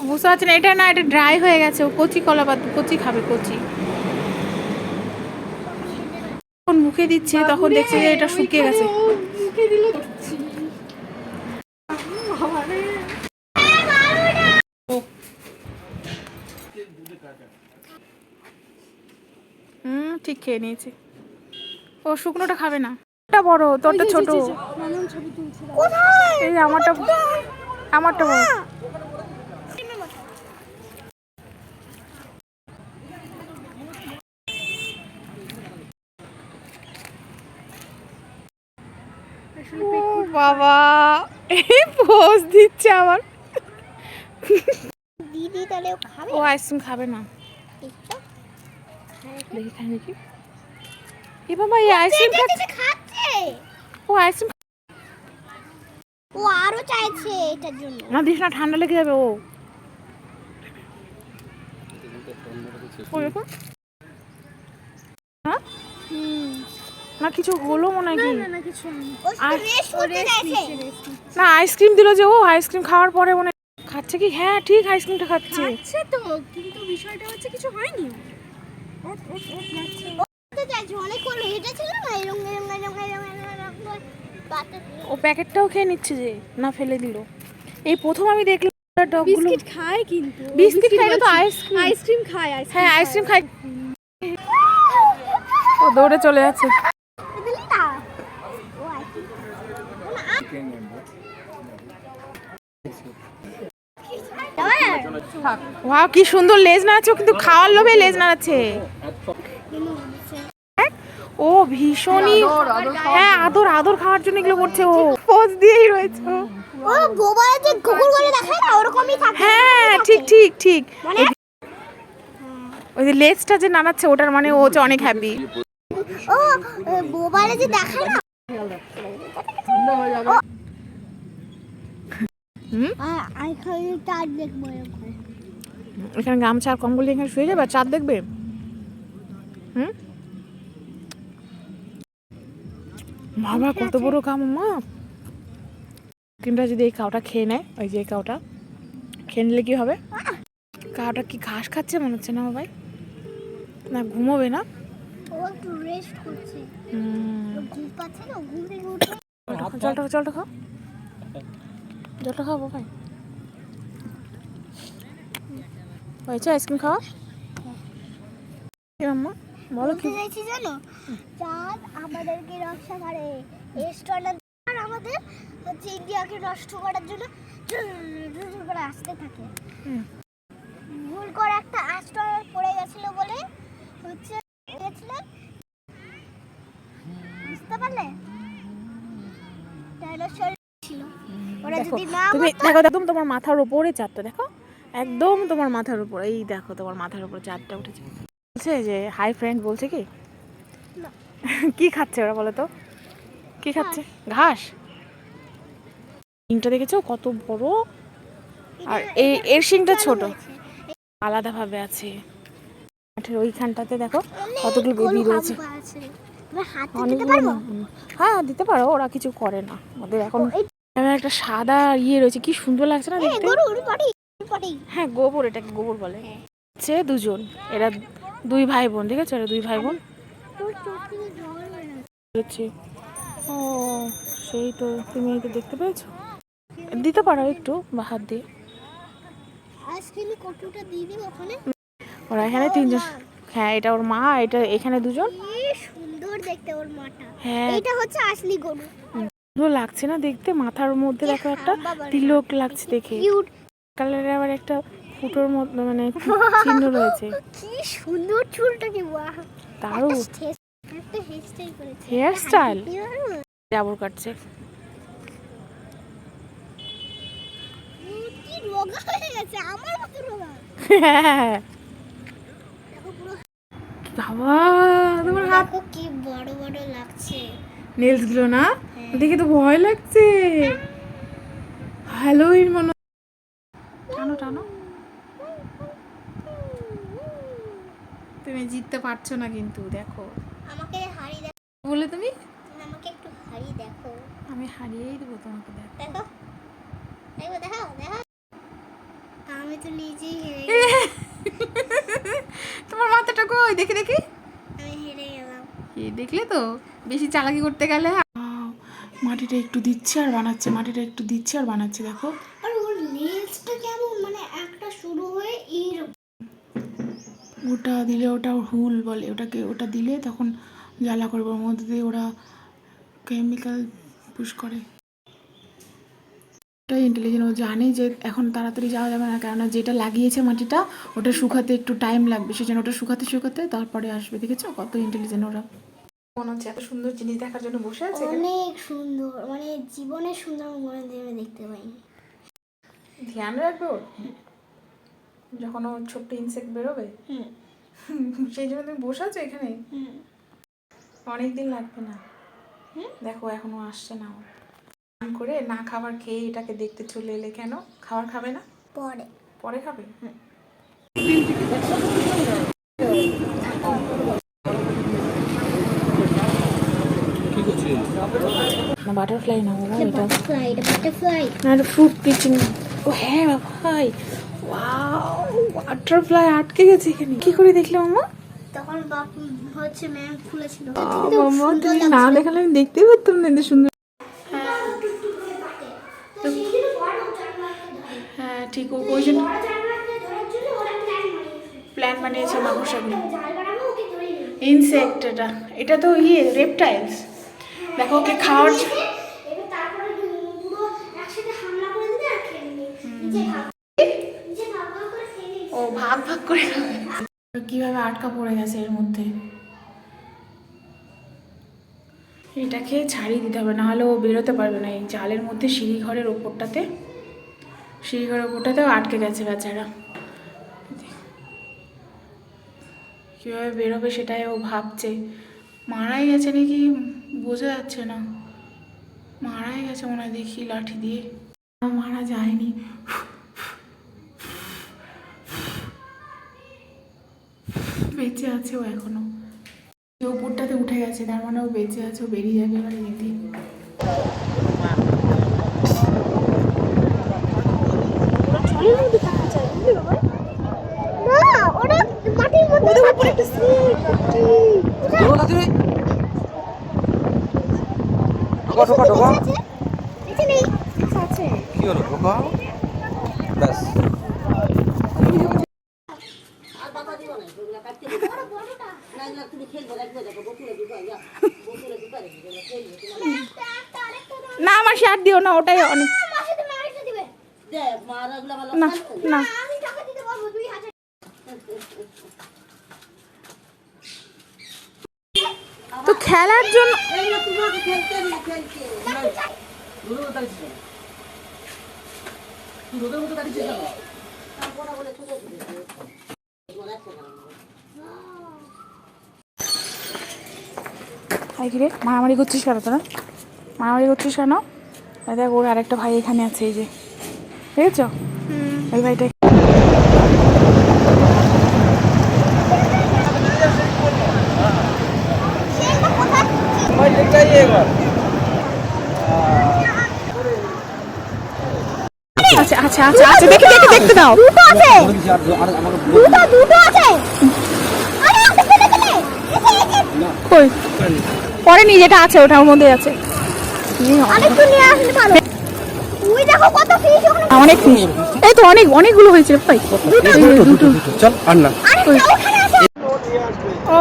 বুঝতে পারছি না, এটা না, এটা ড্রাই হয়ে গেছে। ও কচি কলা পাতা, কচি খাবে, কচি। যখন মুখে দিচ্ছে তখন দেখছে যে এটা শুকিয়ে গেছে। ঠিক খেয়ে নিয়েছি। ও শুকনোটা খাবে না, এটা বড়, তোরটা ছোট। এই আমারটা, আমারটা বড়। বাবা এই পোজ দিচ্ছে আবার। দিদি তাহলে খাবে? ও আইসক্রিম খাবে না। দেখি খাই দেখি। এ বাবা এই আইসক্রিম খাচ্ছে। ও আইসক্রিম, ও আরো চাইছে এটার জন্য। না দিস না, ঠান্ডা লেগে যাবে। ও দেখো, হ্যাঁ না কিছু হলো মনে হয়। কি না কিছু না, আইসক্রিম দিল যে, ও আইসক্রিম খাওয়ার পরে মনে খাচ্ছে কি। হ্যাঁ ঠিক, আইসক্রিমটা খাচ্ছে তো, কিন্তু বিষয়টা হচ্ছে কিছু হয়নি। ও প্যাকেটটাও খেয়ে নিচ্ছে যে, না ফেলে দিল। এই প্রথম আমি দেখলাম ডগগুলো বিস্কিট খায়, কিন্তু বিস্কিট খায় না তো আইসক্রিম খায়। হ্যাঁ আইসক্রিম খায়। ও দৌড়ে চলে যাচ্ছে। ওয়াও কি সুন্দর লেজ নাড়াচ্ছে, কিন্তু খাওয়ার লোভে লেজ নাড়াচ্ছে। ও ভীষণই, হ্যাঁ আদর আদর খাওয়ার জন্য এগুলো করছে। ও পোজ দিয়েই রয়েছে। ও গোবরে যে গোগল করে দেখায় না, ওরকমই থাকে। হ্যাঁ ঠিক ঠিক ঠিক, ওই যে লেজটা যে নাড়াচ্ছে ওটার মানে ও হচ্ছে অনেক হ্যাপি। ও গোবরে যে দেখায় না। আই খাই তার দেখবো। এখানে গামছা আর কম্বল এখানে শুয়ে যাবে, চাঁদ দেখবে। বাবা কত বড় কাম মা। কিন্তু যদি এই কাউটা খেয়ে নেয়, ওই যে কাউটা খেয়ে নিলে কি হবে? কাউটা কি ঘাস খাচ্ছে মনে হচ্ছে না ভাই, না ঘুমোবে না? ও একটু রেস্ট করছে। ঘুম পাচ্ছে না, ঘুম থেকে উঠে জলটা খাও, জলটা খাবো ভাই। হয়েছে আইসক্রিম খাওয়া? আম্মা বলো কি চাইছি জানো? চাঁদ আমাদেরকে রক্ষা করে, আর আমাদের হচ্ছে ইন্ডিয়াকে নষ্ট করার জন্য করে আসতে থাকে। ভুল করে একটা অ্যাস্ট্রয়েড পড়ে গেছিল বলে হচ্ছে গেছিলেন, বুঝতে পারলে? ডাইনোসর ছিল। ওরা যদি না তুমি দেখো, একদম তোমার মাথার উপরে চাঁদটা দেখো, একদম তোমার মাথার উপর। এই দেখো তোমার মাথার উপর চাঁদটা উঠেছে। বলছে যে হাই ফ্রেন্ড, বলছে কি কি খাচ্ছে ওরা বলো তো? কি খাচ্ছে? ঘাস। শিংটা দেখেছো কত বড়, আর এর শিংটা ছোট, আলাদা ভাবে আছে। মাঠের ওইখানটাতে দেখো কতগুলো বেবি রয়েছে। অনেকগুলো, হ্যাঁ দিতে পারো, ওরা কিছু করে না ওদের। এখন একটা সাদা ইয়ে রয়েছে, কি সুন্দর লাগছে না দেখতে। হ্যাঁ গোবর, এটাকে গোবর বলে। হচ্ছে দুজন, এরা দুই ভাই বোন, ঠিক আছে? এরা দুই ভাই বোন। ও সেই তো, তুমি এটা দেখতে পেয়েছো? দিতে পারো একটু বা হাত দিয়ে। ওরা এখানে তিনজন। হ্যাঁ এটা ওর মা, এটা এখানে দুজন। সুন্দর দেখতে ওর মাটা। হ্যাঁ এটা হচ্ছে আসলি গরু। সুন্দর লাগছে না দেখতে, মাথার মধ্যে দেখো একটা তিলক লাগছে দেখে। কালারে আবার একটা ফুটোর মধ্যে মানে চিহ্ন রয়েছে। কি সুন্দর চুলটা, কি বাহ দারুণ একটা হেয়ারস্টাইল করেছে। হেয়ারস্টাইল জাবর কাটছে। কি রোগা হয়ে গেছে, আমার মতো রোগা। বাবা তোমার হাত কি বড় বড় লাগছে নেলস গুলো না, দেখে তো ভয় লাগছে। হ্যালোইন মনে। টানো টানো, তুমি জিততে পারছো না কিন্তু। দেখো আমাকে হারিয়ে দেখো বলে তুমি, আমাকে একটু হারিয়ে দেখো। আমি হারিয়েই দেবো তোমাকে। দেখো দেখো দেখো দেখো, আমি তো নিজেই হেরে তোমার মাথাটা কই দেখি দেখি। আমি হেরে গেলাম। এই দেখলে তো, বেশি চালাকি করতে গেলে। মাটিটা একটু দিচ্ছে আর বানাচ্ছে, মাটিটা একটু দিচ্ছে আর বানাচ্ছে, দেখো। আর ওর লেজটা কেমন, মানে একটা শুরু হয়ে এইরকম। ওটা দিলে, ওটা হুল বলে ওটাকে, ওটা দিলে তখন জ্বালা করবে, ওর মধ্যে দিয়ে ওরা কেমিক্যাল পুশ করে। ওটাই ইন্টেলিজেন্ট, ও জানে যে এখন তাড়াতাড়ি যাওয়া যাবে না, কেননা যেটা লাগিয়েছে মাটিটা ওটা শুকাতে একটু টাইম লাগবে, সেজন্য ওটা শুকাতে শুকাতে তারপরে আসবে। দেখেছো কত ইন্টেলিজেন্ট ওরা। মনে হচ্ছে এত সুন্দর জিনিস দেখার জন্য বসে আছে। অনেক সুন্দর, মানে জীবনের সুন্দর মনে দিয়ে দেখতে পাইনি। ধ্যান রাখবে ওর, যখন ও ছোট্ট ইনসেক্ট বেরোবে। সেই জন্য তুমি বসে আছো এখানে। অনেকদিন লাগবে না, দেখো এখনো আসছে না। করে না খাবার খেয়ে এটাকে দেখতে চলে এলে কেন? খাবার খাবে না? পরে পরে খাবে। না বাটারফ্লাই না বাবা, এটা বাটারফ্লাই না, এটা ফ্রুট পিচিং। ও হ্যাঁ ভাই, ওয়াও, বাটারফ্লাই আটকে গেছে এখানে। কি করে দেখলে মামা? তখন হচ্ছে ম্যাম খুলেছিল। মামা তুমি না দেখালে আমি দেখতেই পারতাম না এত সুন্দর। হ্যাঁ ঠিক, ওই জন্য প্ল্যান বানিয়েছে মাকড়সাগুলো। ইনসেক্ট, এটা এটা তো ইয়ে রেপটাইলস। দেখো ওকে খাওয়ার ও ভাগ ভাগ করে কিভাবে আটকা পড়ে গেছে এর মধ্যে। এটাকে ছাড়িয়ে দিতে হবে, নাহলে ও বেরোতে পারবে না। এই জালের মধ্যে সিঁড়িঘরের ওপরটাতে, সিঁড়িঘরের ওপরটাতেও আটকে গেছে বেচারা। কীভাবে বেরোবে সেটাই ও ভাবছে। মারাই গেছে নাকি বোঝা যাচ্ছে না, মারাই গেছে মনে হয়, দেখি লাঠি দিয়ে। মারা যায়নি, বেঁচে আছে ও এখনো। উপরটাতে উঠে গেছে, তার মানে ও বেঁচে আছে, ও বেরিয়ে যাবে এবার এমনি। না আমার শার্ট দিও না, ওটাই অনেক। না না তো খেলার জন্য রে মারামারি করছিস কেন তোরা? মারামারি করছিস কেন? দেখ ওর আরেকটা ভাই এখানে আছে, এই যে দেখেছ ওই ভাইটা। আচ্ছা আচ্ছা আচ্ছা আচ্ছা, দেখে দেখে দেখতে দাও। দুটো আছে, দুটো আছে। কই পরে নি, যেটা আছে ওটার মধ্যে আছে। আরেকটু নিয়ে আসলে ভালো। ওই দেখো কত ফিশ ওখানে, অনেক ফিশ। এই তো অনেক অনেকগুলো হয়েছে ভাই। দুটো চল আর না। আরেকটা ওখানে আছে। ও